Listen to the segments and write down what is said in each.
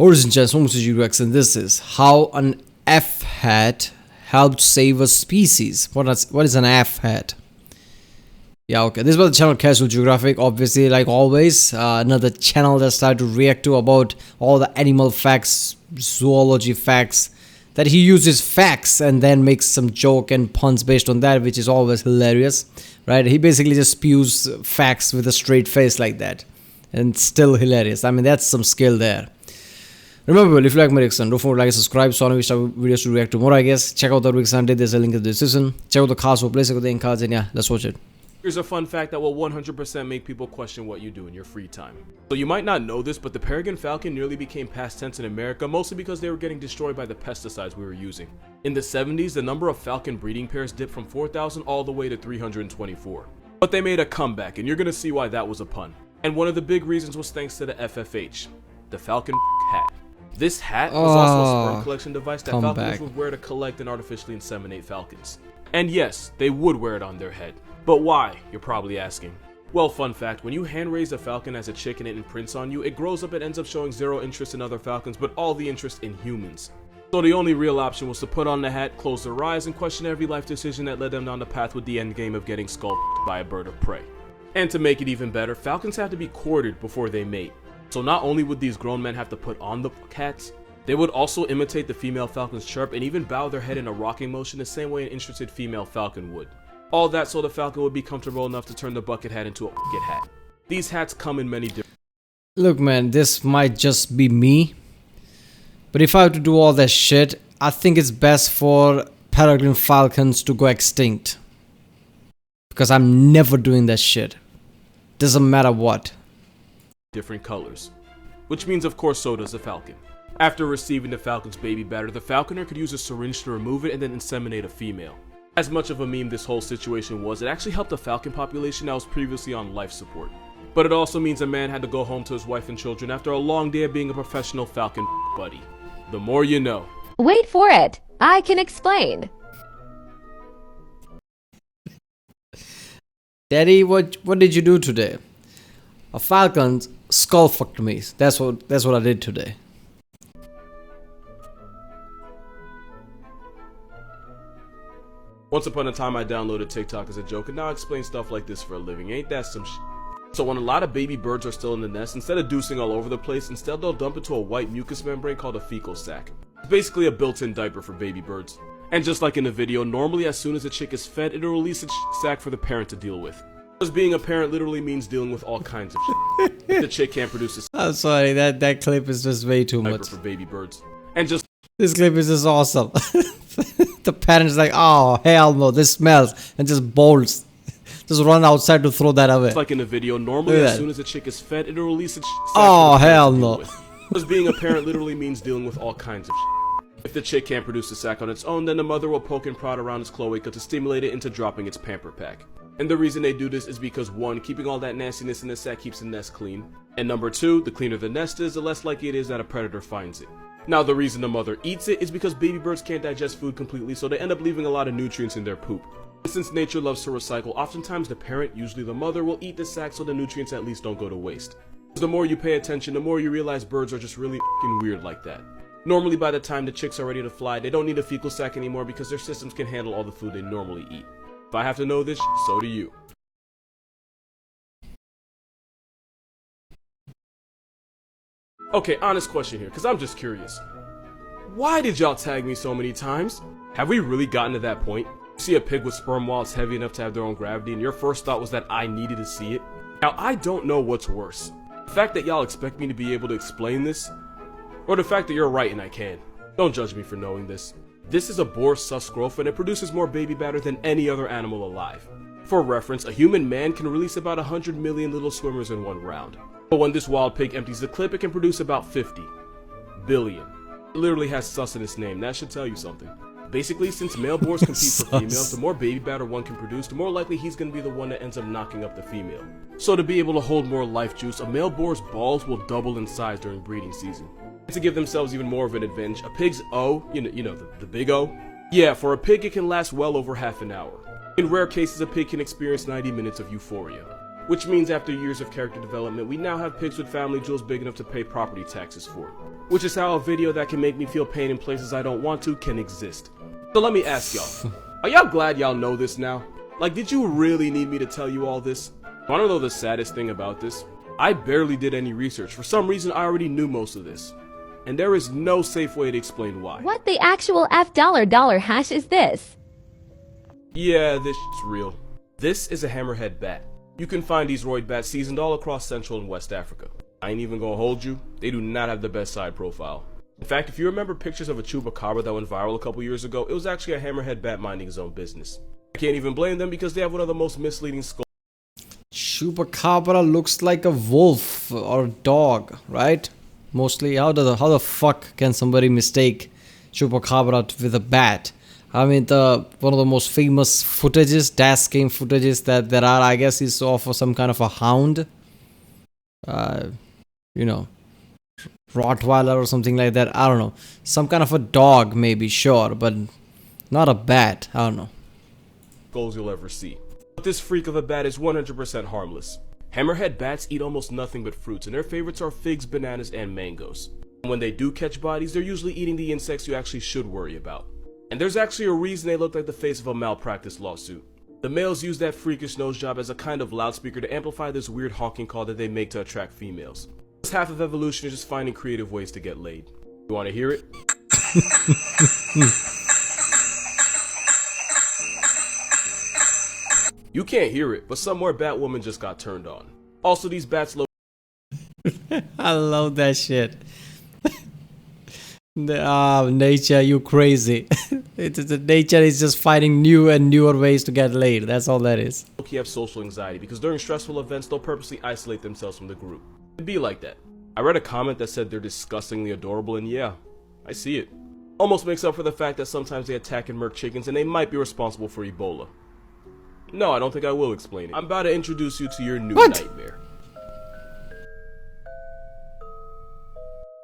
Ladies and gentlemen, this is geographic, and this is how an F hat helped save a species. What is an F hat? Yeah, okay. This was the channel Casual Geographic. Obviously, like always, another channel that started to react to about all the animal facts, zoology facts. That he uses facts and then makes some joke and puns based on that, which is always hilarious, right? He basically just spews facts with a straight face like that, and still hilarious. I mean, that's some skill there. Remember, if you like my reaction, don't forget to like and subscribe so I know which videos to react to more, I guess. Check out the reaction, there's a link in the description. Check out the cards for place, the cards, and yeah, let's watch it. Here's a fun fact that will 100% make people question what you do in your free time. So you might not know this, but the peregrine falcon nearly became past tense in America, mostly because they were getting destroyed by the pesticides we were using. In the 70s, the number of falcon breeding pairs dipped from 4,000 all the way to 324. But they made a comeback, and you're gonna see why that was a pun. And one of the big reasons was thanks to the FFH, the falcon hat. This hat was also a sperm collection device that falconers would wear to collect and artificially inseminate falcons. And yes, they would wear it on their head. But why, you're probably asking. Well, fun fact, when you hand raise a falcon as a chick and it imprints on you, it grows up and ends up showing zero interest in other falcons, but all the interest in humans. So the only real option was to put on the hat, close their eyes, and question every life decision that led them down the path with the end game of getting skulled by a bird of prey. And to make it even better, falcons have to be courted before they mate. So not only would these grown men have to put on the hats, they would also imitate the female falcon's chirp and even bow their head in a rocking motion the same way an interested female falcon would. All that so the falcon would be comfortable enough to turn the bucket hat into a bucket hat. These hats come in many different... Look man, this might just be me, but if I have to do all that shit, I think it's best for peregrine falcons to go extinct. Because I'm never doing that shit. Doesn't matter what. Different colors. Which means of course so does the falcon. After receiving the falcon's baby batter, the falconer could use a syringe to remove it and then inseminate a female. As much of a meme this whole situation was, it actually helped the falcon population that was previously on life support. But it also means a man had to go home to his wife and children after a long day of being a professional falcon buddy. The more you know. Wait for it. I can explain. Daddy, what did you do today? A falcon skull fucked me. That's what I did today. Once upon a time I downloaded TikTok as a joke and now I explain stuff like this for a living. Ain't that some shit? So when a lot of baby birds are still in the nest, instead of deucing all over the place, instead they'll dump into a white mucus membrane called a fecal sac. It's basically a built-in diaper for baby birds. And just like in the video, normally as soon as a chick is fed, it'll release a sac for the parent to deal with. Because being a parent literally means dealing with all kinds of shit. If the chick can't produce a I'm sorry, that clip is just way too diaper much. for baby birds. And just this clip is just awesome. The parent's like, oh hell no, this smells, and just bolts. Just run outside to throw that away. Just like in the video, normally as soon as a chick is fed, it'll release a sac oh hell no. Because being a parent literally means dealing with all kinds of shit. If the chick can't produce a sac on its own, then the mother will poke and prod around its cloaca to stimulate it into dropping its pamper pack. And the reason they do this is because 1, keeping all that nastiness in the sac keeps the nest clean, and number 2, the cleaner the nest is, the less likely it is that a predator finds it. Now the reason the mother eats it is because baby birds can't digest food completely, so they end up leaving a lot of nutrients in their poop. And since nature loves to recycle, oftentimes the parent, usually the mother, will eat the sac so the nutrients at least don't go to waste. The more you pay attention, the more you realize birds are just really f***ing weird like that. Normally by the time the chicks are ready to fly, they don't need a fecal sac anymore because their systems can handle all the food they normally eat. If I have to know this, so do you. Okay, honest question here, because I'm just curious. Why did y'all tag me so many times? Have we really gotten to that point? You see a pig with sperm while it's heavy enough to have their own gravity, and your first thought was that I needed to see it? Now, I don't know what's worse. The fact that y'all expect me to be able to explain this, or the fact that you're right and I can. Don't judge me for knowing this. This is a boar sus growth and it produces more baby batter than any other animal alive. For reference, a human man can release about 100 million little swimmers in one round. But when this wild pig empties the clip, it can produce about 50 billion. It literally has sus in its name, that should tell you something. Basically, since male boars compete for females, the more baby batter one can produce, the more likely he's going to be the one that ends up knocking up the female. So to be able to hold more life juice, a male boar's balls will double in size during breeding season. And to give themselves even more of an advantage, a pig's O, you know the big O? Yeah, for a pig it can last well over half an hour. In rare cases, a pig can experience 90 minutes of euphoria. Which means after years of character development, we now have pigs with family jewels big enough to pay property taxes for. which is how a video that can make me feel pain in places I don't want to can exist. So let me ask y'all, are y'all glad y'all know this now? Like, did you really need me to tell you all this? Wanna know the saddest thing about this? I barely did any research. For some reason, I already knew most of this. And there is no safe way to explain why. What the actual F dollar hash is this? Yeah, this shit's real. This is a hammerhead bat. You can find these roid bats seasoned all across Central and West Africa. I ain't even gonna hold you, they do not have the best side profile. In fact, if you remember pictures of a chupacabra that went viral a couple years ago, it was actually a hammerhead bat minding his own business. I can't even blame them because they have one of the most misleading skulls. Chupacabra looks like a wolf or a dog, right? Mostly, how the fuck can somebody mistake Chupacabra with a bat? I mean, one of the most famous footages, dash cam footages that there are, I guess, is of some kind of a hound. You know, Rottweiler or something like that. I don't know. Some kind of a dog, maybe, sure, but not a bat. I don't know. Skulls you'll ever see. But this freak of a bat is 100% harmless. Hammerhead bats eat almost nothing but fruits, and their favorites are figs, bananas, and mangoes. And when they do catch bodies, they're usually eating the insects you actually should worry about. And there's actually a reason they look like the face of a malpractice lawsuit. The males use that freakish nose job as a kind of loudspeaker to amplify this weird honking call that they make to attract females. This half of evolution is just finding creative ways to get laid. You want to hear it? You can't hear it, but somewhere Batwoman just got turned on. Also, these bats look. I love that shit. Nature, you crazy. Nature is just finding new and newer ways to get laid. That's all that is. Low-key have social anxiety because during stressful events, they'll purposely isolate themselves from the group. It'd be like that. I read a comment that said they're disgustingly adorable, and yeah, I see it. Almost makes up for the fact that sometimes they attack and murk chickens, and they might be responsible for Ebola. No, I don't think I will explain it. I'm about to introduce you to your new nightmare.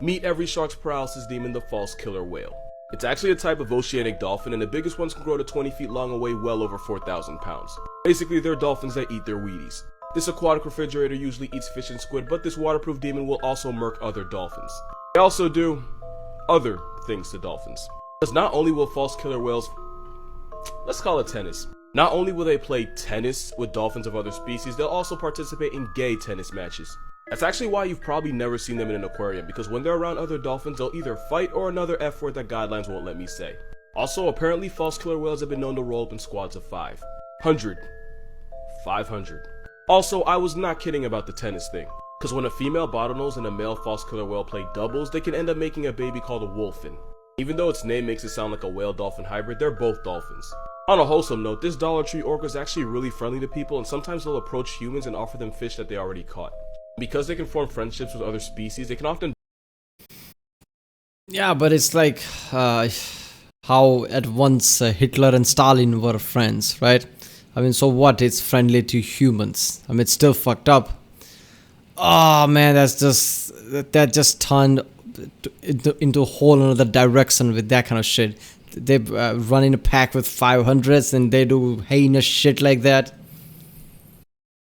Meet every shark's paralysis demon, the false killer whale. It's actually a type of oceanic dolphin, and the biggest ones can grow to 20 feet long and weigh well over 4,000 pounds. Basically, they're dolphins that eat their Wheaties. This aquatic refrigerator usually eats fish and squid, but this waterproof demon will also murk other dolphins. They also do other things to dolphins. Because not only will false killer whales, let's call it tennis. Not only will they play tennis with dolphins of other species, they'll also participate in gay tennis matches. That's actually why you've probably never seen them in an aquarium, because when they're around other dolphins, they'll either fight or another F word that guidelines won't let me say. Also, apparently false killer whales have been known to roll up in squads of 500. Also, I was not kidding about the tennis thing, because when a female bottlenose and a male false killer whale play doubles, they can end up making a baby called a wolfin. Even though its name makes it sound like a whale-dolphin hybrid, they're both dolphins. On a wholesome note, this Dollar Tree orca is actually really friendly to people, and sometimes they'll approach humans and offer them fish that they already caught. Because they can form friendships with other species, they can often... Yeah, but it's like how at once Hitler and Stalin were friends, right? I mean, so what? It's friendly to humans. I mean, it's still fucked up. Oh man, that just turned into a whole another direction with that kind of shit. They run in a pack with 500s and they do heinous shit like that.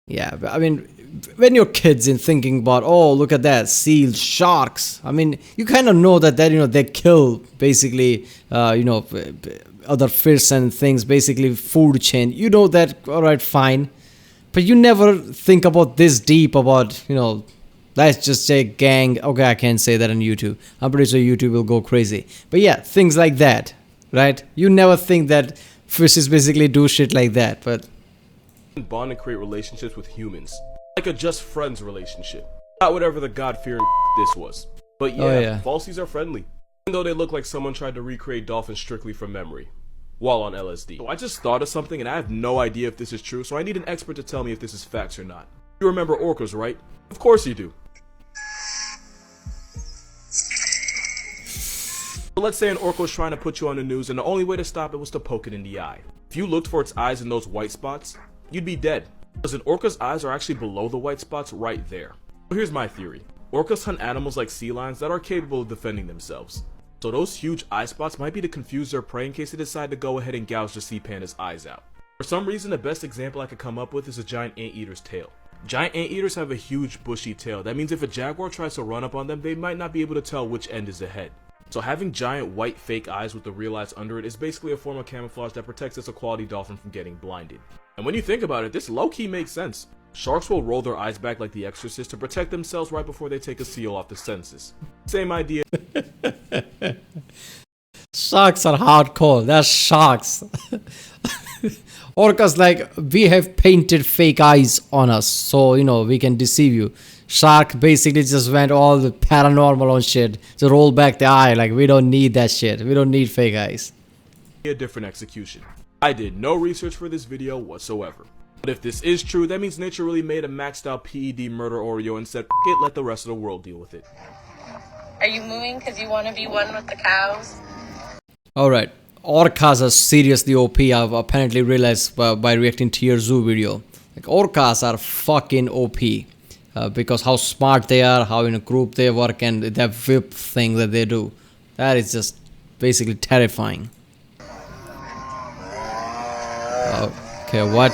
Yeah, I mean, when you're kids and thinking about, oh, look at that, seals, sharks. I mean, you kind of know that they kill basically, other fish and things, basically food chain. You know that, all right, fine. But you never think about this deep about, let's just say gang. Okay, I can't say that on YouTube. I'm pretty sure YouTube will go crazy. But yeah, things like that, right? You never think that fishes basically do shit like that, but... bond and create relationships with humans. Like a just friends relationship. Not whatever the God-fearing this was. But yeah, falsies are friendly. Even though they look like someone tried to recreate dolphins strictly from memory. While on LSD. So I just thought of something and I have no idea if this is true, so I need an expert to tell me if this is facts or not. You remember orcas, right? Of course you do. So let's say an orca was trying to put you on the news and the only way to stop it was to poke it in the eye. If you looked for its eyes in those white spots, you'd be dead. Because an orca's eyes are actually below the white spots right there. So here's my theory. Orcas hunt animals like sea lions that are capable of defending themselves. So those huge eye spots might be to confuse their prey in case they decide to go ahead and gouge the sea panda's eyes out. For some reason, the best example I could come up with is a giant anteater's tail. Giant anteaters have a huge bushy tail. That means if a jaguar tries to run up on them, they might not be able to tell which end is the head. So having giant white fake eyes with the real eyes under it is basically a form of camouflage that protects this aquality dolphin from getting blinded. And when you think about it, this low-key makes sense. Sharks will roll their eyes back like the Exorcist to protect themselves right before they take a seal off the senses. Same idea. Sharks are hardcore. They're sharks. Orcas, like, we have painted fake eyes on us, so we can deceive you. Shark basically just went all the paranormal on shit to roll back the eye. Like, we don't need that shit. We don't need fake eyes. A different execution. I did no research for this video whatsoever. But if this is true, that means nature really made a maxed out PED murder Oreo and said, F it, let the rest of the world deal with it. Are you moving because you want to be one with the cows? Alright, orcas are seriously OP. I've apparently realized by reacting to your zoo video. Like, orcas are fucking OP. Because how smart they are, how in a group they work, and that whip thing that they do. That is just basically terrifying. Okay, what?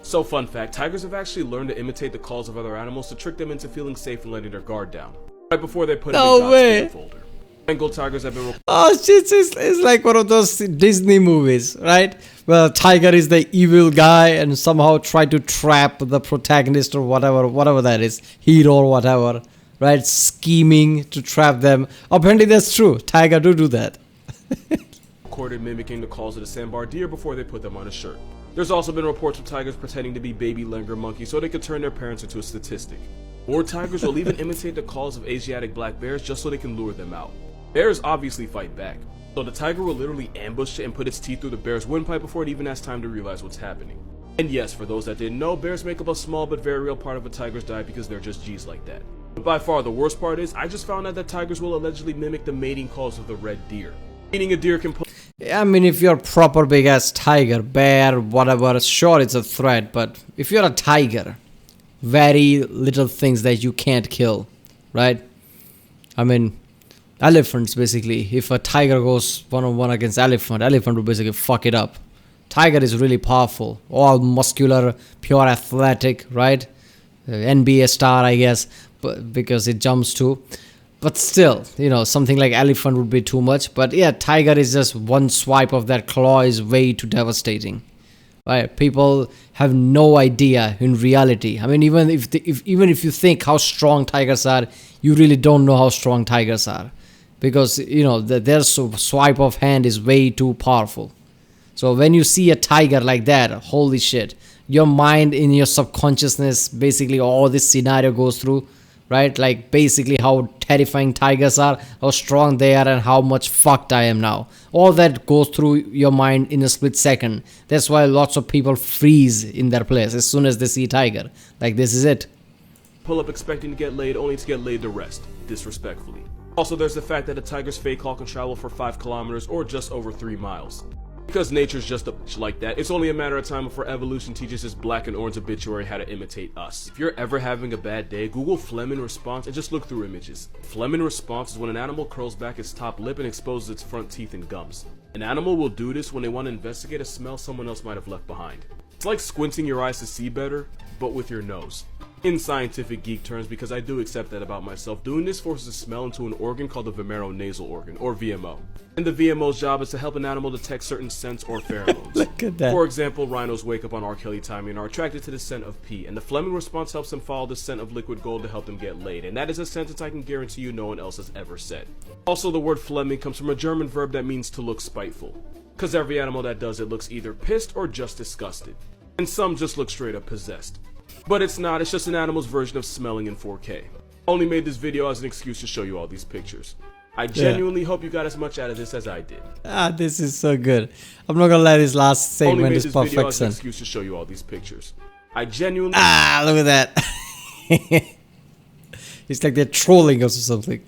So fun fact, tigers have actually learned to imitate the calls of other animals to trick them into feeling safe and letting their guard down. Right before they put No in the way. God's folder. Bengal tigers have been Oh shit, it's like one of those Disney movies, right? Well, tiger is the evil guy and somehow try to trap the protagonist or whatever that is, hero or whatever, right? Scheming to trap them. Apparently that's true. Tiger do that. recorded mimicking the calls of the sandbar deer before they put them on a shirt. There's also been reports of tigers pretending to be baby langur monkeys so they could turn their parents into a statistic. More tigers will even imitate the calls of Asiatic black bears just so they can lure them out. Bears obviously fight back, so the tiger will literally ambush it and put its teeth through the bear's windpipe before it even has time to realize what's happening. And yes, for those that didn't know, bears make up a small but very real part of a tiger's diet because they're just G's like that. But by far the worst part is, I just found out that tigers will allegedly mimic the mating calls of the red deer. Meaning a deer can put... I mean, if you're a proper big ass tiger, bear, whatever, sure it's a threat, but if you're a tiger, very little things that you can't kill, right? I mean, elephants basically, if a tiger goes one-on-one against elephant will basically fuck it up. Tiger is really powerful, all muscular, pure athletic, right? NBA star, I guess, but because it jumps too. But still, you know, something like elephant would be too much. But yeah, tiger is just one swipe of that claw is way too devastating. Right? People have no idea in reality. I mean, even if you think how strong tigers are, you really don't know how strong tigers are, because you know their swipe of hand is way too powerful. So when you see a tiger like that, holy shit, your mind in your subconsciousness, basically all this scenario goes through, right? Like basically how terrifying tigers are, how strong they are, and how much fucked I am now. All that goes through your mind in a split second. That's why lots of people freeze in their place as soon as they see a tiger. Like, this is it. Pull up expecting to get laid only to get laid the rest, disrespectfully. Also, there's the fact that a tiger's fake call can travel for 5 kilometers or just over 3 miles. Because nature's just a bitch like that, it's only a matter of time before evolution teaches this black and orange obituary how to imitate us. If you're ever having a bad day, Google phlegm in response and just look through images. Phlegm in response is when an animal curls back its top lip and exposes its front teeth and gums. An animal will do this when they want to investigate a smell someone else might have left behind. It's like squinting your eyes to see better, but with your nose. In scientific geek terms, because I do accept that about myself, doing this forces a smell into an organ called the vomeronasal organ, or VMO. And the VMO's job is to help an animal detect certain scents or pheromones. Look at that. For example, rhinos wake up on R. Kelly timing and are attracted to the scent of pee, and the phlegm response helps them follow the scent of liquid gold to help them get laid, and that is a sentence I can guarantee you no one else has ever said. Also, the word phlegming comes from a German verb that means to look spiteful, because every animal that does it looks either pissed or just disgusted, and some just look straight up possessed. But it's not, it's just an animal's version of smelling in 4K. Only made this video as an excuse to show you all these pictures. I genuinely hope you got as much out of this as I did. This is so good. I'm not gonna lie, this last segment Only made is this video as an perfection. excuse to show you all these pictures. I genuinely... Look at that. It's like they're trolling us or something.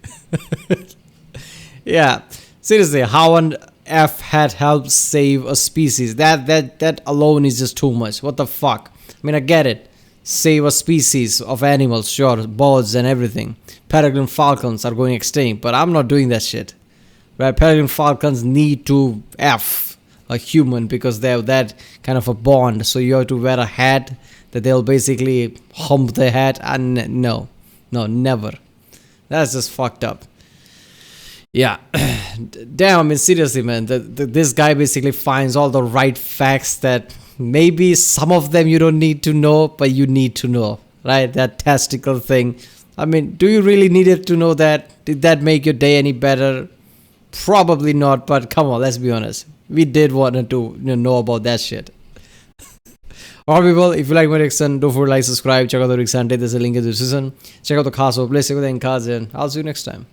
Yeah, seriously, how an F had helped save a species? That alone is just too much. What the fuck? I mean, I get it. Save a species of animals, sure, birds and everything. Peregrine falcons are going extinct, but I'm not doing that shit. Right? Peregrine falcons need to F a human because they have that kind of a bond. So you have to wear a hat that they'll basically hump their head, and no, never. That's just fucked up. Yeah. Damn, I mean, seriously, man, this guy basically finds all the right facts that maybe some of them you don't need to know, but you need to know, right? That testicle thing. I mean, do you really need it to know that? Did that make your day any better? Probably not, but come on, let's be honest. We did want to know about that shit. Alright people, if you like my reaction, don't forget to like, subscribe, check out the reaction, there's a link in the description. Check out the cast of place, check out the cards, and I'll see you next time.